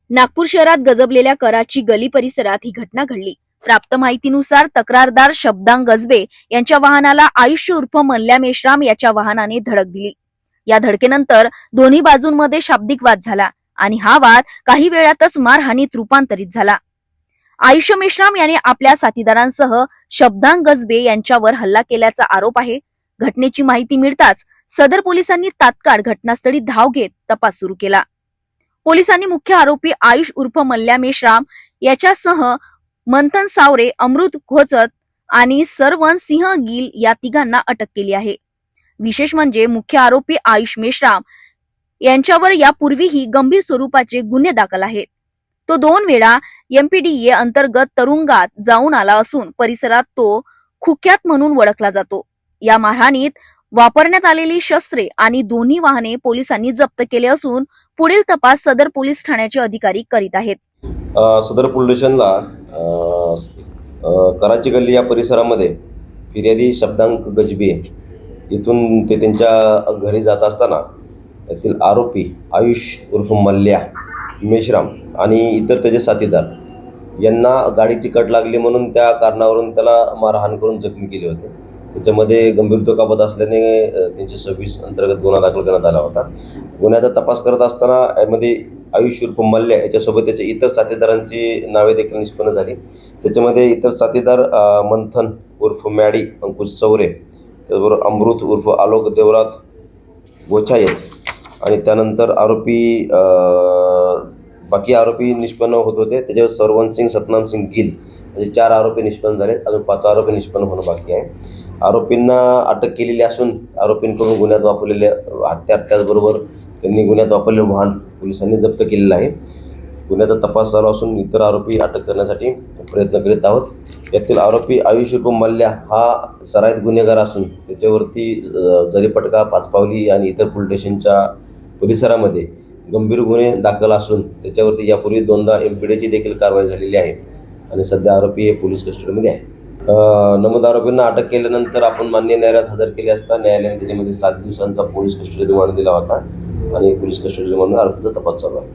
नागपूर शहरात गजबलेल्या कराची गली परिसरात ही घटना घडली। प्राप्त माहितीनुसार तक्रारदार शब्दांग गजबे यांच्या वाहनाला आयुष्य उर्फ मल्ल्या मेश्राम याच्या वाहनाने धडक दिली। या धडकेनंतर दोन्ही बाजूंमध्ये शाब्दिक वाद झाला आणि हा वाद काही वेळातच मारहाणीत रूपांतरित झाला। आयुष्य मेश्राम याने आपल्या साथीदारांसह शब्दांग गजबे यांच्यावर हल्ला केल्याचा आरोप आहे। घटनेची माहिती मिळताच सदर पोलिसांनी तात्काळ घटनास्थळी धाव घेत तपास सुरू केला। पोलिसांनी मुख्य आरोपी आयुष उर्फ मल्ल्या मेश्राम याच्यासह मंथन सावरे, अमृत घोचत आणि सरवन सिंह गिल या तिघांना अटक केली आहे। विशेष म्हणजे मुख्य आरोपी आयुष मेश्राम यांच्यावर यापूर्वीही गंभीर स्वरूपाचे गुन्हे दाखल आहेत। तो 2 वेळा एमपीडीए अंतर्गत तुरुंगात जाऊन आला असून परिसरात तो कुख्यात म्हणून ओळखला जातो। या मारहाणीत वापरण्यात आलेली शस्त्रे आणि दोन्ही वाहने पोलिसांनी जप्त केले असून पुढील तपास सदर पोलीस ठाण्याचे अधिकारी करीत आहेत। सदर पोलीस स्टेशनला कराची गल्ली या परिसरामध्ये फिर्यादी शब्दांग गजबे इथून ते त्यांच्या घरी जात असताना यातील आरोपी आयुष उर्फ मल्ल्या मेश्राम आणि इतर त्याचे साथीदार यांना गाडीची कट लागली म्हणून त्या कारणावरून त्याला मारहाण करून जखमी केले होते। त्याच्यामध्ये गंभीर दुखापत असल्याने 326 अंतर्गत गुन्हा दाखल करण्यात आला होता। गुन्ह्याचा तपास करत असताना यामध्ये आयुष उर्फ मल्ल्या याच्यासोबत त्याच्या इतर साथीदारांची नावे देखील निष्पन्न झाली। त्याच्यामध्ये इतर साथीदार मंथन उर्फ मॅडी अंकुश चौरे, त्याचबरोबर अमृत उर्फ आलोक देवरात गोछायत आणि त्यानंतर बाकी आरोपी निष्पन्न होत होते। त्याच्यावर सरवन सिंग, सतनाम सिंग गिल असे 4 आरोपी निष्पन्न झाले। अजून 5 आरोपी निष्पन्न होणं बाकी आहे। आरोपींना अटक केलेली असून आरोपींकडून गुन्ह्यात वापरलेले हत्यार त्याचबरोबर त्यांनी गुन्ह्यात वापरलेले वाहन पोलिसांनी जप्त केलेलं आहे। गुन्ह्याचा तपास चालू असून इतर आरोपी अटक करण्यासाठी प्रयत्न करीत आहोत। यातील आरोपी आयुष उर्फ मल्ल्या हा सराईत गुन्हेगार असून त्याच्यावरती जरीपटका, पाचपावली आणि इतर पोलीस स्टेशनच्या परिसरामध्ये गंभीर गुन्हे दाखल असून त्याच्यावरती यापूर्वी 2दा एमपीडीची देखील कारवाई झालेली आहे आणि सध्या आरोपी हे पोलीस कस्टडीमध्ये आहेत। नमूद आरोपींना अटक केल्यानंतर आपण मान्य न्यायालयात हजर केले असता न्यायालयाने त्याच्यामध्ये 7 दिवसांचा पोलीस कस्टडी रिमांड दिला होता आणि पोलीस कस्टडी रिमांडवर आरोपीचा तपास चालू आहे।